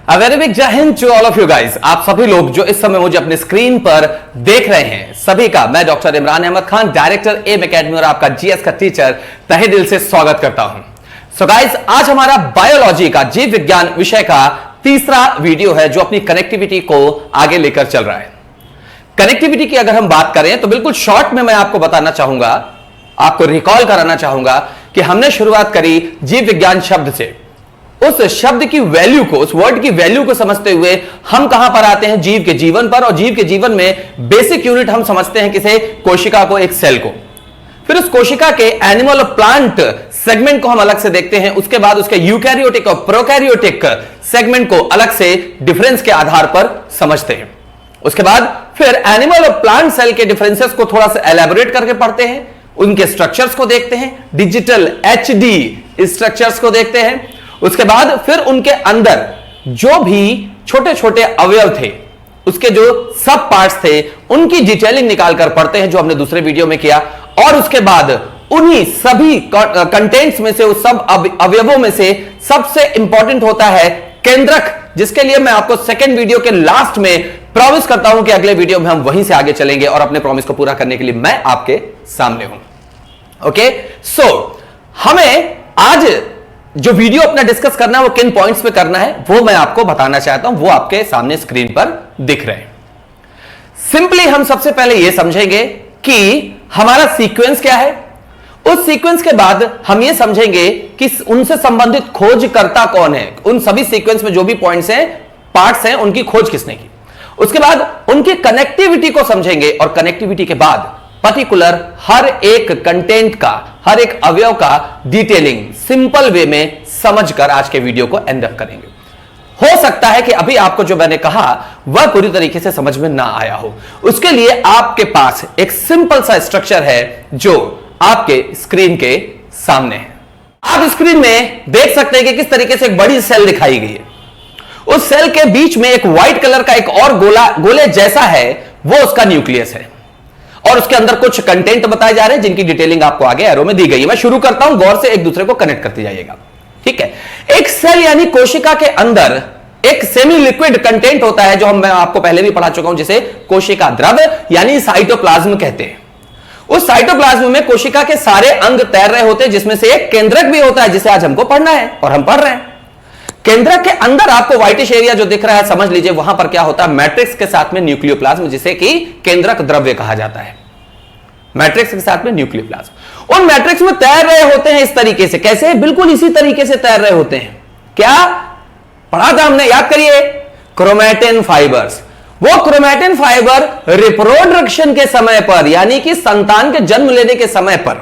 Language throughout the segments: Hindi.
A very big जय Hind to all of you guys। आप सभी लोग जो इस समय मुझे अपने स्क्रीन पर देख रहे हैं, सभी का मैं doctor Imran Ahmed Khan, director M Academy और आपका जीएस का टीचर तहे दिल से स्वागत करता हूं। सो गाइस, आज हमारा बायोलॉजी का जीव विज्ञान विषय का तीसरा वीडियो है जो अपनी कनेक्टिविटी को आगे लेकर चल रहा है। कनेक्टिविटी की अगर हम बात करें तो बिल्कुल शॉर्ट में मैं आपको बताना चाहूंगा, आपको रिकॉल कराना चाहूंगा कि हमने शुरुआत करी जीव विज्ञान शब्द से। उस शब्द की वैल्यू को, उस वर्ड की वैल्यू को समझते हुए हम कहां पर आते हैं? जीव के जीवन पर। और जीव के जीवन में बेसिक यूनिट हम समझते हैं किसे? कोशिका को, एक सेल को। फिर उस कोशिका के एनिमल और प्लांट सेगमेंट को हम अलग से देखते हैं। उसके बाद उसके यूकैरियोटिक और प्रोकैरियोटिक सेगमेंट को अलग से डिफरेंस के आधार पर समझते हैं। उसके बाद फिर एनिमल और प्लांट सेल के डिफरेंसेस को थोड़ा सा एलैबोरेट करके पढ़ते हैं, उनके स्ट्रक्चर्स को देखते हैं, डिजिटल एचडी स्ट्रक्चर्स को देखते हैं। उसके बाद फिर उनके अंदर जो भी छोटे छोटे अवयव थे, उसके जो सब पार्ट्स थे, उनकी डिटेलिंग निकालकर पढ़ते हैं, जो हमने दूसरे वीडियो में किया। और उसके बाद उन्हीं सभी कंटेंट्स में से, उस सब अवयवों में से सबसे इंपॉर्टेंट होता है केंद्रक, जिसके लिए मैं आपको सेकेंड वीडियो के लास्ट में प्रॉमिस करता हूं कि अगले वीडियो में हम वहीं से आगे चलेंगे और अपने प्रॉमिस को पूरा करने के लिए मैं आपके सामने हूं। ओके, सो हमें आज जो वीडियो अपना डिस्कस करना है वो किन पॉइंट्स पे करना है वो मैं आपको बताना चाहता हूं, वो आपके सामने स्क्रीन पर दिख रहे हैं। सिंपली हम सबसे पहले यह समझेंगे कि हमारा सीक्वेंस क्या है। उस सीक्वेंस के बाद हम यह समझेंगे कि उनसे संबंधित खोजकर्ता कौन है। उन सभी सीक्वेंस में जो भी पॉइंट्स हैं, पार्ट्स हैं, उनकी खोज किसने की। उसके बाद उनकी कनेक्टिविटी को समझेंगे और कनेक्टिविटी के बाद पर्टिकुलर हर एक कंटेंट का, हर एक अवयव का डिटेलिंग सिंपल वे में समझकर आज के वीडियो को एंड अप करेंगे। हो सकता है कि अभी आपको जो मैंने कहा वह पूरी तरीके से समझ में ना आया हो। उसके लिए आपके पास एक सिंपल सा स्ट्रक्चर है जो आपके स्क्रीन के सामने है। आप स्क्रीन में देख सकते हैं कि किस तरीके से एक बड़ी सेल दिखाई गई है। उस सेल के बीच में एक व्हाइट कलर का एक और गोले जैसा है, वो उसका न्यूक्लियस है। और उसके अंदर कुछ कंटेंट बताए जा रहे हैं जिनकी डिटेलिंग आपको आगे एरो में दी गई है। मैं शुरू करता हूं, गौर से एक दूसरे को कनेक्ट करते जाइएगा, ठीक है। एक सेल यानी कोशिका के अंदर एक सेमी लिक्विड कंटेंट होता है, जो मैं आपको पहले भी पढ़ा चुका हूं, जिसे कोशिका द्रव यानी साइटोप्लाज्म कहते हैं। उस साइटोप्लाज्म में कोशिका के सारे अंग तैर रहे होते हैं, जिसमें से एक केंद्रक भी होता है, जिसे आज हमको पढ़ना है और हम पढ़ रहे हैं। केंद्रक के अंदर आपको व्हाइटिश एरिया जो दिख रहा है, समझ लीजिए वहां पर क्या होता है? मैट्रिक्स के साथ में न्यूक्लियोप्लाज्म, जिसे कि केंद्रक द्रव्य कहा जाता है। मैट्रिक्स के साथ में न्यूक्लियोप्लाज्म। उन मैट्रिक्स में तैर रहे होते हैं इस तरीके से। कैसे? बिल्कुल इसी तरीके से तैर रहे होते हैं। क्या पढ़ा था हमने? याद करिए, क्रोमैटिन फाइबर्स। वो क्रोमैटिन फाइबर रिप्रोडक्शन के समय पर, यानी कि संतान के जन्म लेने के समय पर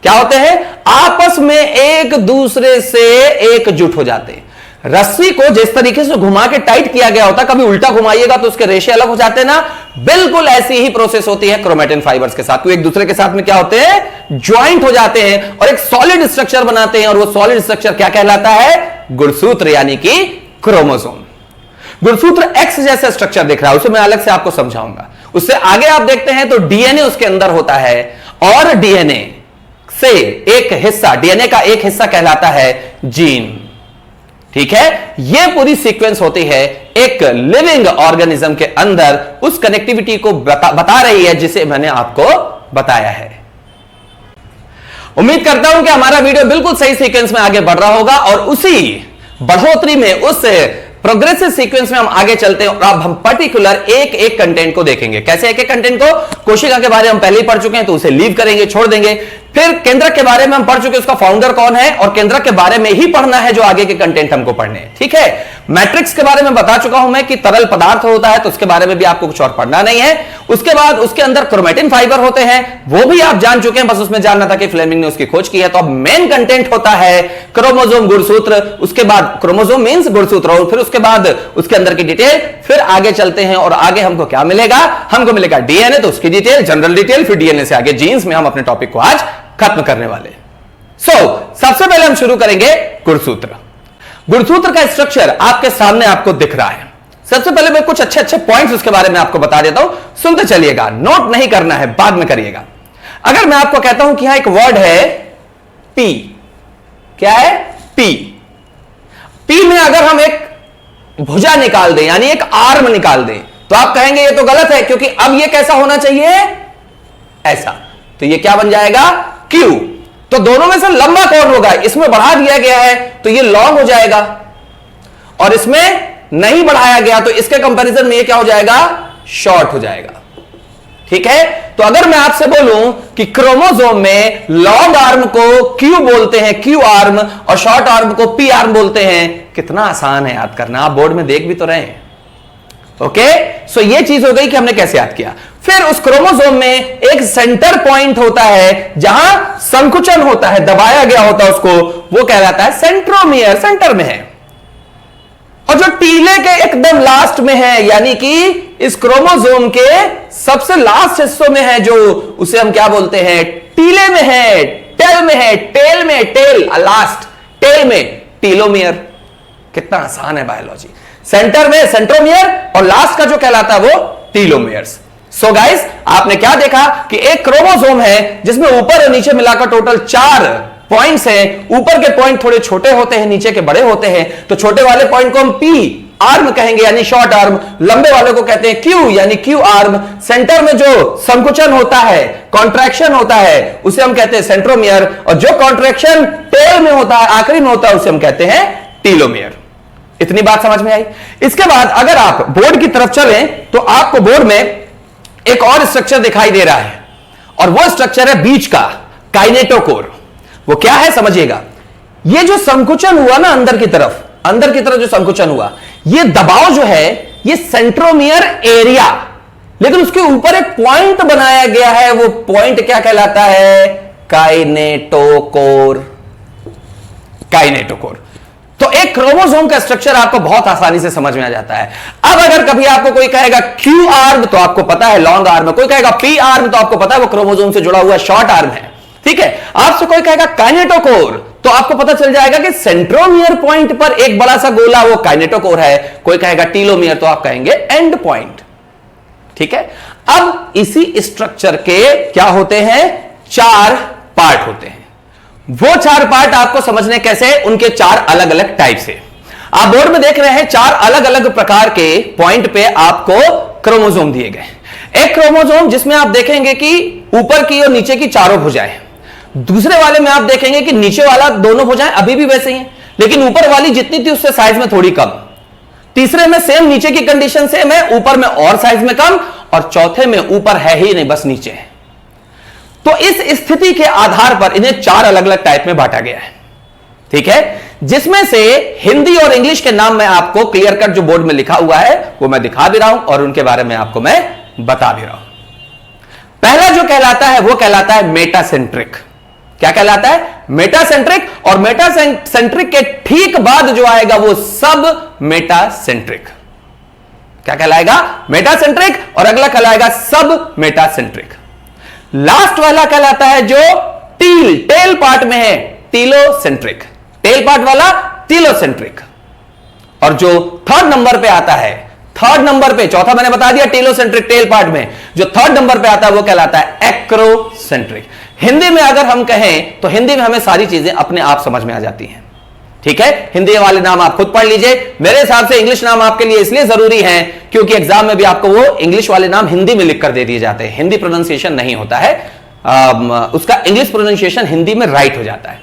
क्या होते हैं? आपस में एक दूसरे से एकजुट हो जाते हैं। रस्सी को जिस तरीके से घुमा के टाइट किया गया होता है, कभी उल्टा घुमाइएगा तो उसके रेशे अलग हो जाते हैं ना, बिल्कुल ऐसी ही प्रोसेस होती है क्रोमैटिन फाइबर्स के साथ। वो एक दूसरे के साथ में क्या होते हैं? ज्वाइंट हो जाते हैं और एक सॉलिड स्ट्रक्चर बनाते हैं। और वो सॉलिड स्ट्रक्चर क्या कहलाता है? गुणसूत्र, यानी कि क्रोमोसोम। गुणसूत्र एक्स जैसा स्ट्रक्चर दिख रहा है, उसे मैं अलग से आपको समझाऊंगा। उससे आगे आप देखते हैं तो डीएनए उसके अंदर होता है, और डीएनए से एक हिस्सा, डीएनए का एक हिस्सा कहलाता है जीन, ठीक है। यह पूरी सीक्वेंस होती है एक लिविंग ऑर्गेनिज्म के अंदर, उस कनेक्टिविटी को बता रही है जिसे मैंने आपको बताया है। उम्मीद करता हूं कि हमारा वीडियो बिल्कुल सही सीक्वेंस में आगे बढ़ रहा होगा, और उसी बढ़ोतरी में, उस प्रोग्रेसिव सीक्वेंस में हम आगे चलते हैं। और अब हम पर्टिकुलर एक एक कंटेंट को देखेंगे। कैसे एक एक कंटेंट को? कोशिका के बारे में हम पहले ही पढ़ चुके हैं, तो उसे लीव करेंगे, छोड़ देंगे। फिर केंद्रक के बारे में हम पढ़ चुके हैं, उसका फाउंडर कौन है, और केंद्रक के बारे में ही पढ़ना है जो आगे के कंटेंट हमको पढ़ने हैं, ठीक है। मैट्रिक्स के बारे में बता चुका हूं मैं कि तरल पदार्थ होता है, तो उसके बारे में भी आपको कुछ और पढ़ना नहीं है। उसके बाद उसके अंदर क्रोमैटिन फाइबर होते हैं, वो भी आप जान चुके हैं, बस उसमें जानना था कि फ्लेमिंग ने उसकी खोज की है। तो अब मेन कंटेंट होता है क्रोमोसोम, गुणसूत्र। उसके बाद क्रोमोसोम मींस गुणसूत्र, और फिर उसके बाद उसके अंदर की डिटेल। फिर आगे चलते हैं और आगे हमको क्या मिलेगा? हमको मिलेगा डीएनए, तो उसकी डिटेल, जनरल डिटेल, फिर डीएनए से आगे जीन्स में हम अपने टॉपिक को आज खत्म करने वाले। सबसे पहले हम शुरू करेंगे गुणसूत्र। गुणसूत्र का स्ट्रक्चर आपके सामने आपको दिख रहा है। सबसे पहले मैं कुछ अच्छे अच्छे पॉइंट्स उसके बारे में आपको बता देता हूं, सुनते चलिएगा, नोट नहीं करना है, बाद में करिएगा। अगर मैं आपको कहता हूं कि यहां एक वर्ड है पी, क्या है? पी। पी में अगर हम एक भुजा निकाल दें, यानी एक आर्म निकाल दें, तो आप कहेंगे ये तो गलत है, क्योंकि अब ये कैसा होना चाहिए, ऐसा। तो ये क्या बन जाएगा, Q। तो दोनों में से लंबा कौन होगा, इसमें बढ़ा दिया गया है तो ये लॉन्ग हो जाएगा, और इसमें नहीं बढ़ाया गया तो इसके कंपैरिजन में ये क्या हो जाएगा, शॉर्ट हो जाएगा। ठीक है, तो अगर मैं आपसे बोलूं कि क्रोमोसोम में लॉन्ग आर्म को Q बोलते हैं, Q आर्म, और शॉर्ट आर्म को P आर्म बोलते हैं, कितना आसान है याद करना, आप बोर्ड में देख भी तो रहे हैं। ओके, सो ये चीज हो गई कि हमने कैसे याद किया। फिर उस क्रोमोसोम में एक सेंटर पॉइंट होता है जहां संकुचन होता है, दबाया गया होता है उसको, वो कहलाता है सेंट्रोमियर, सेंटर में है। और जो टीले के एकदम लास्ट में है, यानी कि इस क्रोमोसोम के सबसे लास्ट हिस्सों में है, जो उसे हम क्या बोलते हैं, टीले में है, टेल में है, टेल में, टेल लास्ट, टेल में टीलोमियर। कितना आसान है बायोलॉजी। सेंटर में सेंट्रोमियर और लास्ट का जो कहलाता है वो टीलोमियर्स। सो गाइस, आपने क्या देखा कि एक क्रोमोसोम है जिसमें ऊपर और नीचे मिलाकर टोटल 4 पॉइंट्स हैं। ऊपर के पॉइंट थोड़े छोटे होते हैं, नीचे के बड़े होते हैं, तो छोटे वाले पॉइंट को हम P आर्म कहेंगे, यानी शॉर्ट आर्म। लंबे वाले को कहते हैं Q, यानी Q आर्म। सेंटर में जो संकुचन होता है, कॉन्ट्रैक्शन होता है, उसे हम कहते हैं सेंट्रोमियर, और जो कॉन्ट्रैक्शन टेल में होता है, आखिरी में होता है, उसे हम कहते हैं टीलोमियर। इतनी बात समझ में आई। इसके बाद अगर आप बोर्ड की तरफ चलें तो आपको बोर्ड में एक और स्ट्रक्चर दिखाई दे रहा है, और वो स्ट्रक्चर है बीच का, काइनेटोकोर। वो क्या है समझिएगा। ये जो संकुचन हुआ ना अंदर की तरफ जो संकुचन हुआ, ये दबाव जो है ये सेंट्रोमियर एरिया, लेकिन उसके ऊपर एक पॉइंट बनाया गया है, वो पॉइंट क्या कहलाता है, काइनेटोकोर। काइनेटोकोर। तो एक क्रोमोसोम का स्ट्रक्चर आपको बहुत आसानी से समझ में आ जाता है। अब अगर कभी आपको कोई कहेगा Q आर्म, तो आपको पता है लॉन्ग आर्म है। कोई कहेगा P आर्म, तो आपको पता है वो क्रोमोसोम से जुड़ा हुआ शॉर्ट आर्म है। ठीक है, आपसे कोई कहेगा काइनेटोकोर, तो आपको पता चल जाएगा कि सेंट्रोमियर पॉइंट पर एक बड़ा सा गोला वो काइनेटोकोर है। कोई कहेगा टीलोमियर, तो आप कहेंगे एंड पॉइंट। ठीक है, अब इसी स्ट्रक्चर के क्या होते हैं, 4 पार्ट होते हैं। वो 4 पार्ट आपको समझने कैसे, उनके 4 अलग अलग टाइप से। आप बोर्ड में देख रहे हैं 4 अलग अलग प्रकार के पॉइंट पे आपको क्रोमोसोम दिए गए। एक क्रोमोसोम जिसमें आप देखेंगे कि ऊपर की और नीचे की चारों भुजाएं, दूसरे वाले में आप देखेंगे कि नीचे वाला दोनों भुजाएं अभी भी वैसे ही हैं, लेकिन ऊपर वाली जितनी थी उससे साइज में थोड़ी कम। तीसरे में सेम नीचे की कंडीशन सेम है, ऊपर में और साइज में कम, और चौथे में ऊपर है ही नहीं, बस नीचे है। तो इस स्थिति के आधार पर इन्हें 4 अलग अलग टाइप में बांटा गया है। ठीक है, जिसमें से हिंदी और इंग्लिश के नाम में आपको क्लियर कट जो बोर्ड में लिखा हुआ है वो मैं दिखा भी रहा हूं, और उनके बारे में आपको मैं बता भी रहा हूं। पहला जो कहलाता है वो कहलाता है मेटासेंट्रिक। क्या कहलाता है, मेटासेंट्रिक। और मेटासेंट्रिक के ठीक बाद जो आएगा वो सब मेटासेंट्रिक। क्या कहलाएगा, मेटासेंट्रिक, और अगला कहलाएगा सब मेटासेंट्रिक। लास्ट वाला कहलाता है जो टेल पार्ट में है, टीलोसेंट्रिक। टेल पार्ट वाला टीलोसेंट्रिक। और जो थर्ड नंबर पे आता है, थर्ड नंबर पे, चौथा मैंने बता दिया टीलोसेंट्रिक टेल पार्ट में, जो थर्ड नंबर पे आता है वो कहलाता है एक्रोसेंट्रिक। हिंदी में अगर हम कहें तो हिंदी में हमें सारी चीजें अपने आप समझ में आ जाती हैं। ठीक है, हिंदी वाले नाम आप खुद पढ़ लीजिए। मेरे हिसाब से इंग्लिश नाम आपके लिए इसलिए जरूरी है क्योंकि एग्जाम में भी आपको वो इंग्लिश वाले नाम हिंदी में लिख कर दे दिए जाते हैं। हिंदी प्रोनाउंसिएशन नहीं होता है, उसका इंग्लिश प्रोनाउंसिएशन हिंदी में राइट हो जाता है।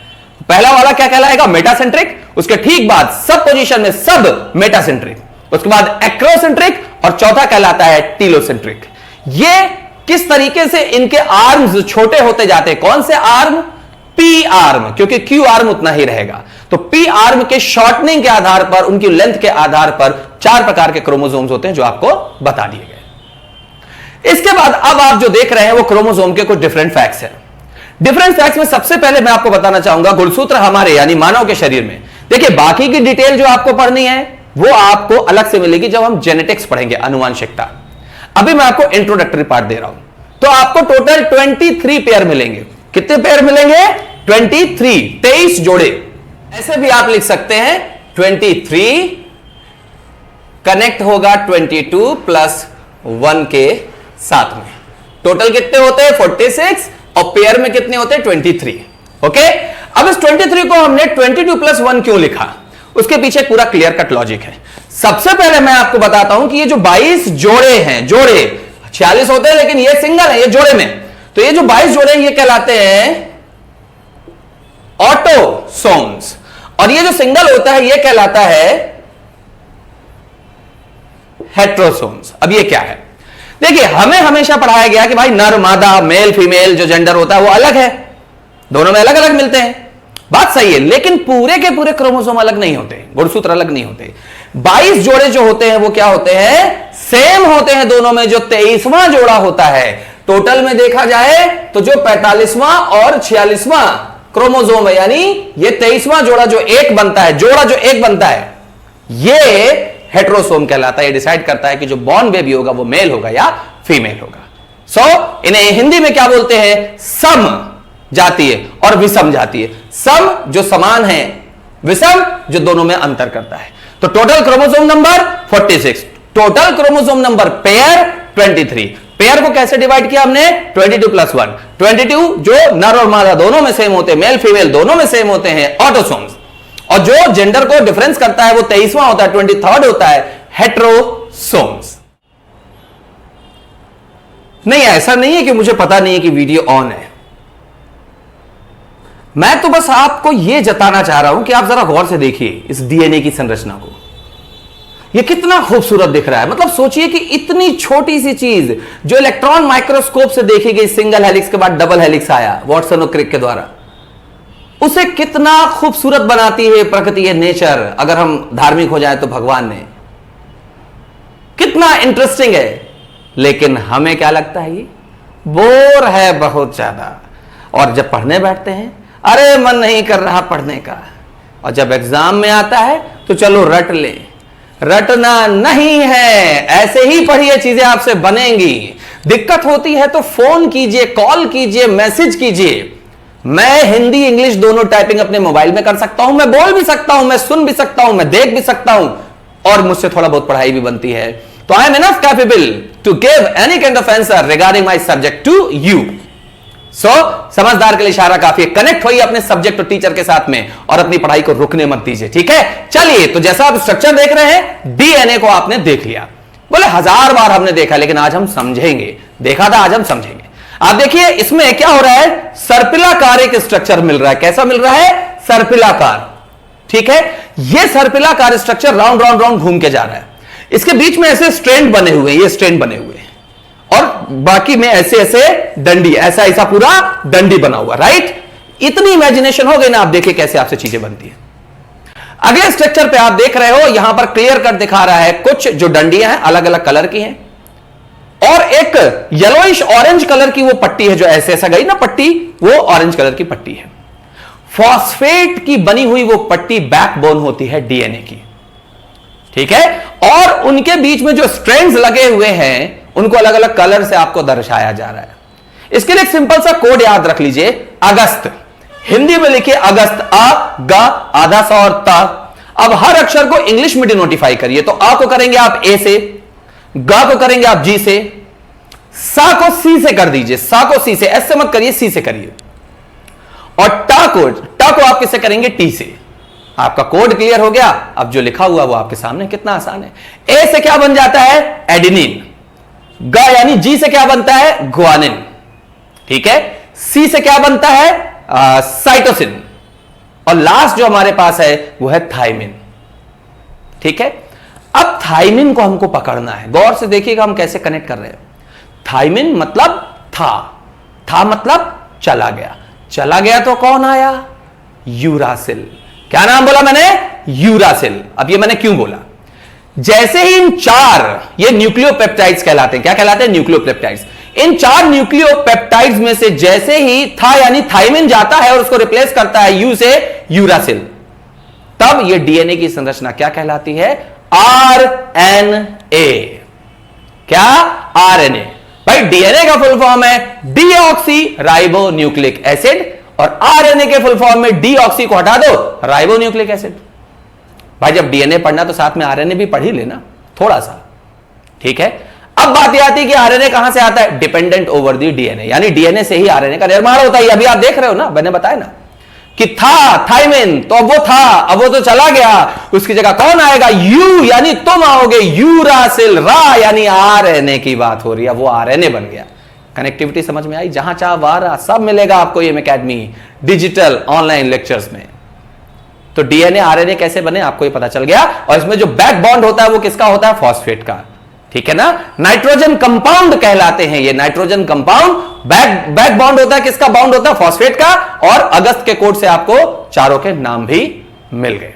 पहला वाला क्या कहलाएगा, मेटासेंट्रिक। उसके ठीक बाद सब पोजीशन में सब मेटासेंट्रिक, उसके बाद एक्रोसेंट्रिक, और चौथा कहलाता है टीलोसेंट्रिक। ये किस तरीके से इनके आर्म्स छोटे होते जाते हैं, कौन से आर्म, पी आर्म, क्योंकि क्यू आर्म उतना ही रहेगा। तो पी आर्म के शॉर्टनिंग के आधार पर, उनकी लेंथ के आधार पर 4 प्रकार के क्रोमोसोम्स होते हैं जो आपको बता दिए गए। इसके बाद अब आप जो देख रहे हैं वो क्रोमोसोम के कुछ डिफरेंट फैक्ट्स हैं। डिफरेंट फैक्ट्स में सबसे पहले मैं आपको बताना चाहूंगा गुणसूत्र हमारे यानी मानव के शरीर में। देखिए, बाकी की डिटेल जो आपको पढ़नी है वो आपको अलग से मिलेगी जब हम जेनेटिक्स पढ़ेंगे, अनुवांशिकता। अभी मैं आपको इंट्रोडक्टरी पार्ट दे रहा हूं। तो आपको टोटल 23 पेयर मिलेंगे। कितने पेयर मिलेंगे, 23 जोड़े। ऐसे भी आप लिख सकते हैं 23 कनेक्ट होगा 22 प्लस 1 के साथ में। टोटल कितने होते हैं 46, और पेयर में कितने होते हैं 23। ओके, अब इस 23 को हमने 22 प्लस 1 क्यों लिखा, उसके पीछे पूरा क्लियर कट लॉजिक है। सबसे पहले मैं आपको बताता हूं कि ये जो 22 जोड़े हैं, जोड़े 46 होते हैं लेकिन ये सिंगल है, ये जोड़े में, तो ये जो 22 जोड़े हैं ये कहलाते हैं ऑटोसोम्स, और ये जो सिंगल होता है ये कहलाता है हेट्रोसोम्स। अब ये क्या है? देखिए, हमें हमेशा पढ़ाया गया कि भाई नर मादा, मेल फीमेल जो जेंडर होता है वो अलग है, दोनों में अलग अलग मिलते हैं, बात सही है, लेकिन पूरे के पूरे क्रोमोसोम अलग नहीं होते, गुणसूत्र अलग नहीं होते। 22 जोड़े जो होते हैं वो क्या होते हैं? सेम होते हैं दोनों में। जो 23वां जोड़ा होता है, टोटल में देखा जाए तो जो 45वां और 46वां क्रोमोसोम है, यानी ये 23वां जोड़ा जो एक बनता है, जोड़ा जो एक बनता है, ये हेट्रोसोम कहलाता है। ये डिसाइड करता है कि जो बॉर्न बेबी होगा वो मेल होगा या फीमेल होगा। सो इन्हें हिंदी में क्या बोलते हैं? सम जातीय और विषम जातीय। सम जो समान है, विषम जो दोनों में अंतर करता है। तो total chromosome number 46, total chromosome number pair 23। Pair को कैसे डिवाइड किया हमने? 22 + 1, 22 जो नर और मादा दोनों में सेम होते हैं, मेल फीमेल दोनों में सेम होते हैं, ऑटोसोम्स। और जो जेंडर को डिफरेंस करता है वो 23वां होता है, 23rd होता है, हेट्रोसोम्स। नहीं, ऐसा नहीं है कि मुझे पता नहीं है कि वीडियो ऑन है, मैं तो बस आपको यह जताना चाह रहा हूं कि आप जरा गौर से देखिए इस डीएनए की संरचना को। यह कितना खूबसूरत दिख रहा है। मतलब सोचिए कि इतनी छोटी सी चीज जो इलेक्ट्रॉन माइक्रोस्कोप से देखी गई, सिंगल हेलिक्स के बाद डबल हेलिक्स आया वाटसन और क्रिक के द्वारा, उसे कितना खूबसूरत बनाती है प्रकृति, नेचर। अगर हम धार्मिक हो जाए तो भगवान ने, कितना इंटरेस्टिंग है। लेकिन हमें क्या लगता है? ये बोर है बहुत ज्यादा। और जब पढ़ने बैठते हैं, अरे मन नहीं कर रहा पढ़ने का, और जब एग्जाम में आता है तो चलो रट ले। रटना नहीं है, ऐसे ही पढ़िए, चीजें आपसे बनेंगी। दिक्कत होती है तो फोन कीजिए, कॉल कीजिए, मैसेज कीजिए। मैं हिंदी इंग्लिश दोनों टाइपिंग अपने मोबाइल में कर सकता हूं, मैं बोल भी सकता हूं, मैं सुन भी सकता हूं, मैं देख भी सकता हूं, और मुझसे थोड़ा बहुत पढ़ाई भी बनती है। तो I am enough capable to give any kind of answer regarding my subject to you. So समझदार के लिए इशारा काफी है। कनेक्ट होइए अपने सब्जेक्ट और टीचर के साथ में, और अपनी पढ़ाई को रुकने मत दीजिए, ठीक है? चलिए, तो जैसा आप स्ट्रक्चर देख रहे हैं, डीएनए को आपने देख लिया। बोले 1000 बार हमने देखा, लेकिन आज हम समझेंगे। देखा था, आज हम समझेंगे। आप देखिए इसमें क्या हो रहा है? सर्पिलाकार एक स्ट्रक्चर मिल रहा है। कैसा मिल रहा है? सर्पिलाकार, ठीक है? यह सर्पिलाकार स्ट्रक्चर राउंड राउंड राउंड घूम के जा रहा है। इसके बीच में ऐसे स्ट्रैंड बने हुए हैं, ये स्ट्रैंड बने हुए हैं, और बाकी में ऐसे ऐसे डंडी, ऐसा ऐसा पूरा डंडी बना हुआ, राइट? इतनी इमेजिनेशन हो गई ना, आप देखिए कैसे आपसे चीजें बनती है। अगले स्ट्रक्चर पे आप देख रहे हो, यहां पर क्लियर कट दिखा रहा है, कुछ जो डंडियां हैं अलग अलग कलर की हैं, और एक येलोइश ऑरेंज कलर की वो पट्टी है, जो ऐसे ऐसा गई ना पट्टी, वो ऑरेंज कलर की पट्टी है। फॉस्फेट की बनी हुई वो पट्टी बैकबोन होती है डीएनए की, ठीक है? और उनके बीच में जो स्ट्रैंड्स लगे हुए हैं, उनको अलग अलग कलर से आपको दर्शाया जा रहा है। इसके लिए एक सिंपल सा कोड याद रख लीजिए, अगस्त। हिंदी में लिखिए अगस्त, अ ग आधा सा और त। अब हर अक्षर को इंग्लिश में डिनोटिफाई करिए। तो अ को करेंगे आप ए से, ग को करेंगे आप जी से, सा को सी से कर दीजिए, सा को सी से, एस से मत करिए, सी से करिए, और ट को आप किससे करेंगे? टी से। आपका कोड क्लियर हो गया। अब जो लिखा हुआ वो आपके सामने, कितना आसान है। ए से क्या बन जाता है? एडेनिन। ग यानी जी से क्या बनता है? ग्वानिन, ठीक है? सी से क्या बनता है? साइटोसिन। और लास्ट जो हमारे पास है वो है थाइमिन, ठीक है? अब थाइमिन को हमको पकड़ना है। गौर से देखिएगा हम कैसे कनेक्ट कर रहे हैं। थाइमिन मतलब था मतलब चला गया। चला गया तो कौन आया? यूरासिल। क्या नाम बोला मैंने? यूरासिल। अब ये मैंने क्यों बोला? जैसे ही इन 4, ये न्यूक्लियोपेप्टाइड्स कहलाते हैं। क्या कहलाते हैं? न्यूक्लियोपेप्टाइड्स। इन 4 न्यूक्लियोपेप्टाइड्स में से जैसे ही था यानी थाइमिन जाता है और उसको रिप्लेस करता है यू से यूरासिल, तब ये डीएनए की संरचना क्या कहलाती है? आरएनए। क्या? आरएनए। भाई डीएनए का फुल फॉर्म है डीऑक्सी राइबो न्यूक्लिक एसिड, और आरएनए के फुल फॉर्म में डीऑक्सी को हटा दो, राइबो न्यूक्लिक एसिड। भाई जब डीएनए पढ़ना तो साथ में आरएनए भी पढ़ ही लेना थोड़ा सा, ठीक है? अब बात यह आती है कि आरएनए कहां से आता है? डिपेंडेंट ओवर दी डीएनए, यानी डीएनए से ही आरएनए का निर्माण होता है। अभी आप देख रहे हो ना, मैंने बताया ना। कि थाइमिन, तो अब वो था, अब वो तो चला गया, उसकी जगह कौन आएगा? यू, यानी तुम आओगे। यूरासिल, रा यानी आरएनए की बात हो रही है, वो आरएनए बन गया। कनेक्टिविटी समझ में आई? जहां चाह वारा सब मिलेगा आपको M Academy digital online lectures में। तो डीएनए आरएनए कैसे बने आपको ये पता चल गया। और इसमें जो बैक बॉन्ड होता है वो किसका होता है? फॉस्फेट का, ठीक है ना। नाइट्रोजन कंपाउंड कहलाते हैं ये। नाइट्रोजन कंपाउंड बैक बॉन्ड होता है, किसका बॉन्ड होता है? फॉस्फेट का। और अगस्त के कोड से आपको चारों के नाम भी मिल गए।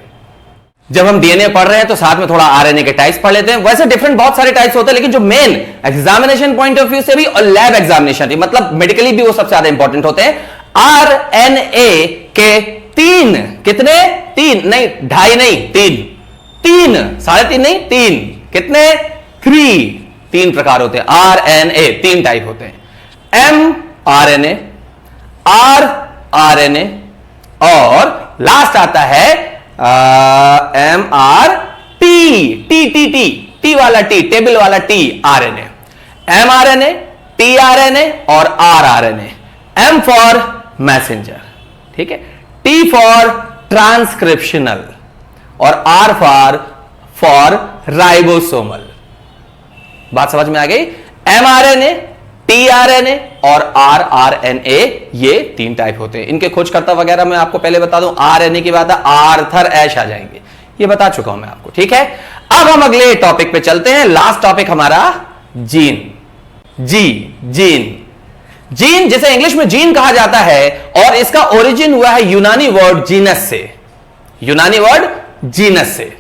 जब हम डीएनए पढ़ रहे हैं तो साथ में थोड़ा आरएनए के टाइप्स पढ़ लेते हैं। वैसे डिफरेंट बहुत सारे टाइप्स होते हैं, लेकिन जो main examination point of view से भी और लैब एग्जामिनेशन मतलब मेडिकली भी वो सबसे ज्यादा इंपॉर्टेंट होते हैं। आरएनए के तीन, कितने? तीन नहीं, ढाई नहीं, तीन, 3.5 नहीं, तीन, कितने? 3 प्रकार होते हैं। आरएनए 3 टाइप होते हैं। एम आरएनए, आर आरएनए और लास्ट आता है एम आर टी वाला टी, टेबल वाला T RNA. M RNA, T RNA और R RNA. M for messenger, ठीक है, टी फॉर ट्रांसक्रिप्शनल और आर फॉर राइबोसोमल। बात समझ में आ गई? एमआरएनए, टीआरएनए और आरआरएनए, ये 3 टाइप होते हैं। इनके खोजकर्ता वगैरह मैं आपको पहले बता दूं। आरएनए की बात है, आर्थर एश आ जाएंगे, ये बता चुका हूं मैं आपको, ठीक है। अब हम अगले टॉपिक पे चलते हैं। लास्ट टॉपिक हमारा जीन। जीन जिसे इंग्लिश में जीन कहा जाता है और इसका ओरिजिन हुआ है यूनानी वर्ड जीनस से। यूनानी वर्ड जीनस से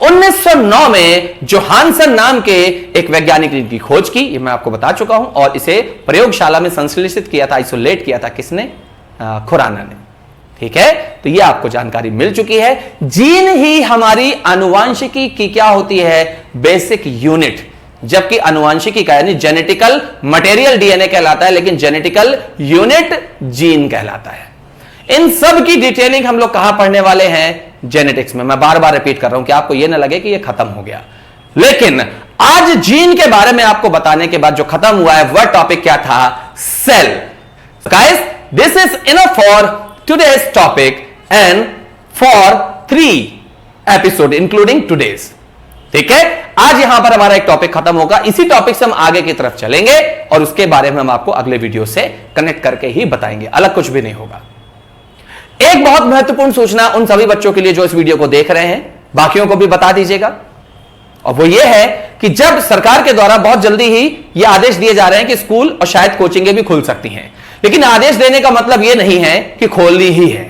1909 में जोहानसन नाम के एक वैज्ञानिक ने इनकी खोज की, ये मैं आपको बता चुका हूं। और इसे प्रयोगशाला में संश्लेषित किया था, आइसोलेट किया था किसने? खुराना ने, ठीक है। तो ये आपको जानकारी मिल चुकी है। जीन ही हमारी आनुवांशिकी की क्या होती है? Basic unit. जबकि आनुवांशिकी का यानी जेनेटिकल मटेरियल डीएनए कहलाता है, लेकिन जेनेटिकल यूनिट जीन कहलाता है। इन सब की डिटेलिंग हम लोग कहां पढ़ने वाले हैं? जेनेटिक्स में। मैं बार बार रिपीट कर रहा हूं कि आपको यह ना लगे कि यह खत्म हो गया। लेकिन आज जीन के बारे में आपको बताने के बाद जो खत्म हुआ है वह टॉपिक क्या था? Cell. Guys, this is enough for today's topic and for 3 episode including today's, ठीक है। आज यहां पर हमारा एक टॉपिक खत्म होगा। इसी टॉपिक से हम आगे की तरफ चलेंगे और उसके बारे में हम आपको अगले वीडियो से कनेक्ट करके ही बताएंगे, अलग कुछ भी नहीं होगा। एक बहुत महत्वपूर्ण सूचना उन सभी बच्चों के लिए जो इस वीडियो को देख रहे हैं, बाकियों को भी बता दीजिएगा, और वो ये है कि जब सरकार के द्वारा बहुत जल्दी ही ये आदेश दिए जा रहे हैं कि स्कूल और शायद कोचिंगें भी खुल सकती हैं, लेकिन आदेश देने का मतलब ये नहीं है कि खोलनी ही है,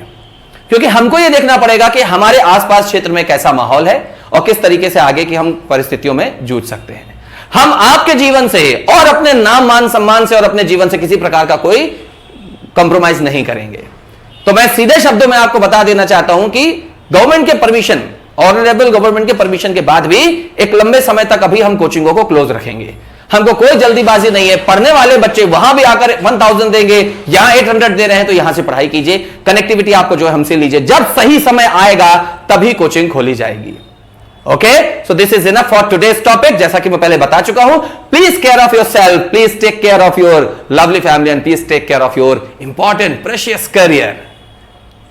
क्योंकि हमको ये देखना पड़ेगा कि हमारे आसपास क्षेत्र में कैसा माहौल है और किस तरीके से आगे की हम परिस्थितियों में जूझ सकते हैं। हम आपके जीवन से और अपने नाम मान सम्मान से और अपने जीवन से किसी प्रकार का कोई कंप्रोमाइज नहीं करेंगे। तो मैं सीधे शब्दों में आपको बता देना चाहता हूं कि गवर्नमेंट के परमिशन, ऑनरेबल गवर्नमेंट के परमिशन के बाद भी एक लंबे समय तक अभी हम कोचिंगों को क्लोज रखेंगे। हमको कोई जल्दीबाजी नहीं है। पढ़ने वाले बच्चे वहां भी आकर 1000 देंगे, यहां 800 दे रहे हैं, तो यहां से पढ़ाई कीजिए। कनेक्टिविटी आपको जो है हमसे लीजिए। जब सही समय आएगा तभी कोचिंग खोली जाएगी। Okay, so this is enough for today's topic. जैसा कि मैं पहले बता चुका हूं, please care of your self, please take care of your lovely family and please take care of your important precious career.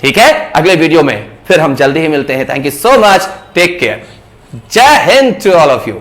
ठीक है, अगले वीडियो में फिर हम जल्दी ही मिलते हैं। Thank you so much, take care, जय Hind to all of you.